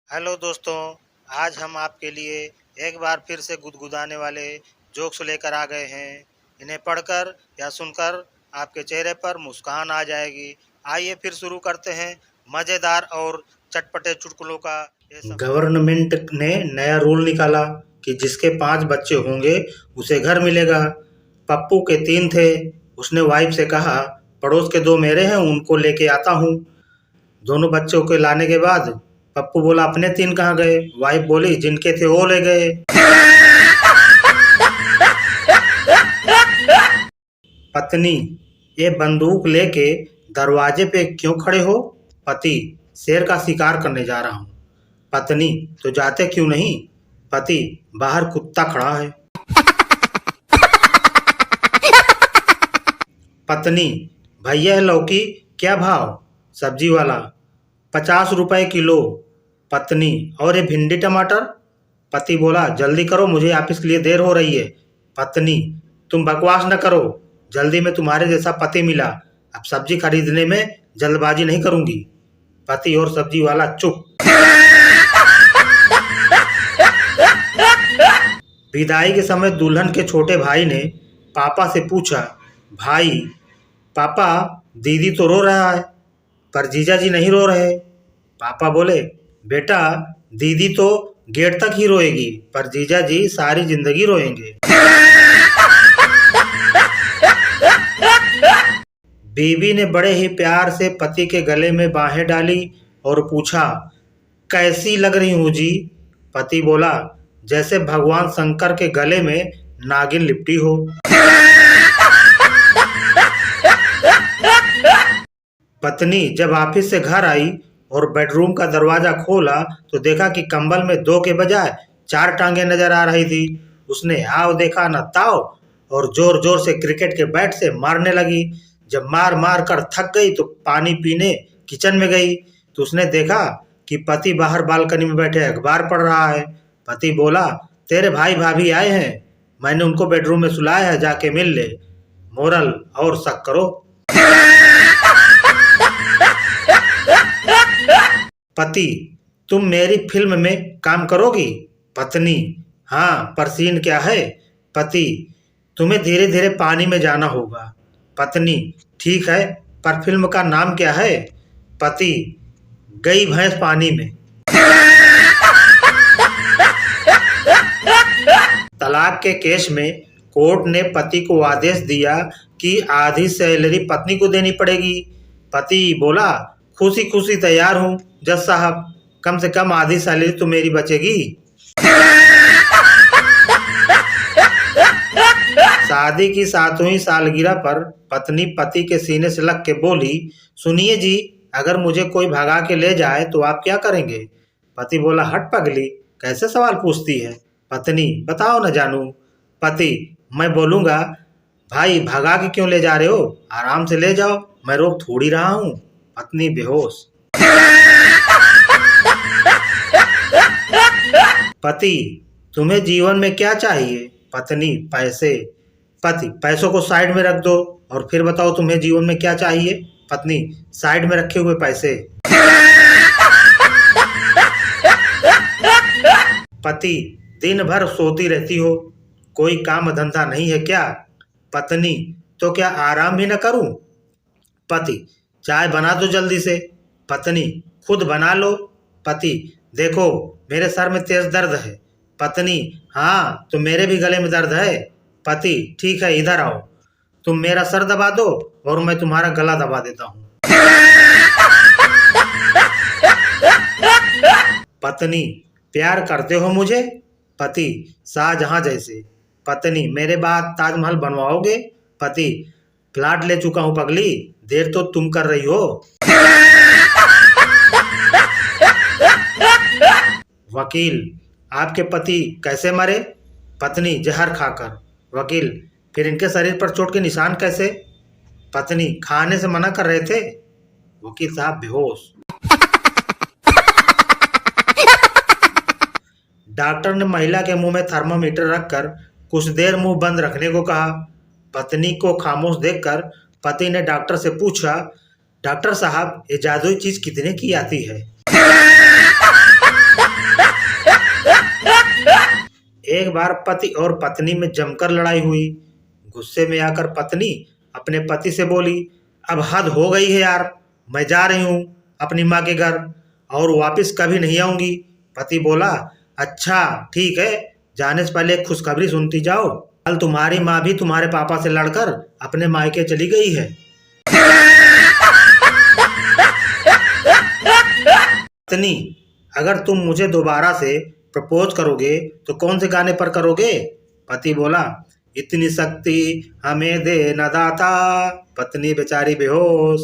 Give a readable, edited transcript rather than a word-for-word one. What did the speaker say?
Hello दोस्तों, आज हम आपके लिए एक बार फिर से गुदगुदाने वाले जोक्स लेकर आ गए हैं। इन्हें पढ़कर या सुनकर आपके चेहरे पर मुस्कान आ जाएगी। आइए फिर शुरू करते हैं मज़ेदार और चटपटे चुटकुलों का ये सब। गवर्नमेंट ने नया रूल निकाला कि जिसके 5 बच्चे होंगे उसे घर मिलेगा। पप्पू के 3 थे। उसने वाइफ से कहा, पड़ोस के 2 मेरे हैं, उनको लेके आता हूँ। दोनों बच्चों के लाने के बाद पप्पू बोला, अपने 3 कहाँ गए? वाइफ बोली, जिनके थे वो ले गए। पत्नी, ये बंदूक लेके दरवाजे पे क्यों खड़े हो? पति, शेर का शिकार करने जा रहा हूँ। पत्नी, तो जाते क्यों नहीं? पति, बाहर कुत्ता खड़ा है। पत्नी, भैया लौकी क्या भाव? सब्जी वाला, 50 रुपए किलो। पत्नी, और ये भिंडी टमाटर? पति बोला, जल्दी करो, मुझे ऑफिस के लिए देर हो रही है। पत्नी, तुम बकवास न करो, जल्दी में तुम्हारे जैसा पति मिला, अब सब्जी खरीदने में जल्दबाजी नहीं करूंगी। पति और सब्जी वाला चुप। विदाई के समय दुल्हन के छोटे भाई ने पापा से पूछा, भाई पापा, दीदी तो रो रहा है पर जीजा जी नहीं रो रहे। पापा बोले, बेटा, दीदी तो गेट तक ही रोएगी पर जीजा जी सारी जिंदगी रोएंगे। बीवी ने बड़े ही प्यार से पति के गले में बाहें डाली और पूछा, कैसी लग रही हूँ जी? पति बोला, जैसे भगवान शंकर के गले में नागिन लिपटी हो। पत्नी जब ऑफिस से घर आई और बेडरूम का दरवाजा खोला तो देखा कि कंबल में 2 के बजाय 4 टांगे नजर आ रही थी। उसने हाव देखा न ताव और जोर जोर से क्रिकेट के बैट से मारने लगी। जब मार मार कर थक गई तो पानी पीने किचन में गई तो उसने देखा कि पति बाहर बालकनी में बैठे अखबार पढ़ रहा है। पति बोला, तेरे भाई भाभी आए हैं, मैंने उनको बेडरूम में सुलाया है, जाके मिल ले। मोरल, और शक करो। पति, तुम मेरी फिल्म में काम करोगी? पत्नी, हाँ, पर सीन क्या है? पति, तुम्हें धीरे धीरे पानी में जाना होगा। पत्नी, ठीक है, पर फिल्म का नाम क्या है? पति, गई भैंस पानी में। तलाक के केस में कोर्ट ने पति को आदेश दिया कि आधी सैलरी पत्नी को देनी पड़ेगी। पति बोला, खुशी खुशी तैयार हूँ जज साहब, कम से कम आधी सैलरी तो मेरी बचेगी। शादी की 7वीं सालगिरह पर पत्नी पति के सीने से लग के बोली, सुनिए जी, अगर मुझे कोई भगा के ले जाए तो आप क्या करेंगे? पति बोला, हट पगली, कैसे सवाल पूछती है? पत्नी, बताओ न जानू। पति, मैं बोलूंगा, भाई भगा के क्यों ले जा रहे हो? आराम से ले जाओ, मैं रोक थोड़ी रहा हूँ। पत्नी बेहोश। पति, तुम्हें जीवन में क्या चाहिए? पत्नी, पैसे। पति, पैसों को साइड में रख दो और फिर बताओ तुम्हें जीवन में क्या चाहिए? पत्नी, साइड में रखे हुए पैसे। पति, दिन भर सोती रहती हो, कोई काम धंधा नहीं है क्या? पत्नी, तो क्या आराम भी न करूं? पति, चाय बना दो जल्दी से। पत्नी, खुद बना लो। पति, देखो मेरे सर में तेज दर्द है। पत्नी, हाँ, तो मेरे भी गले में दर्द है। पति, ठीक है, इधर आओ, तुम मेरा सर दबा दो और मैं तुम्हारा गला दबा देता हूँ। पत्नी, प्यार करते हो मुझे? पति, शाहजहां जैसे। पत्नी, मेरे बाद ताजमहल बनवाओगे? पति, प्लाट ले चुका हूँ पगली, देर तो तुम कर रही हो। वकील, आपके पति कैसे मरे? पत्नी, जहर खाकर। वकील, फिर इनके शरीर पर चोट के निशान कैसे? पत्नी, खाने से मना कर रहे थे। वकील साहब बेहोश। डॉक्टर ने महिला के मुंह में थर्मामीटर रखकर कुछ देर मुंह बंद रखने को कहा। पत्नी को खामोश देखकर पति ने डॉक्टर से पूछा, डॉक्टर साहब, ये जादुई चीज कितने की आती है? बार पति और पत्नी में जमकर लड़ाई हुई। गुस्से में आकर पत्नी अपने पति से बोली, अब हद हो गई है यार, मैं जा रही हूँ अपनी माँ के घर और वापस कभी नहीं आऊंगी। पति बोला, अच्छा ठीक है, जाने से पहले एक खुशखबरी सुनती जाओ, कल तुम्हारी माँ भी तुम्हारे पापा से लड़कर अपने मायके चली गई है। पत्नी, अगर तुम मुझे दोबारा से प्रपोज करोगे तो कौन से गाने पर करोगे? पति बोला, इतनी शक्ति हमें दे न दाता। पत्नी बेचारी बेहोश।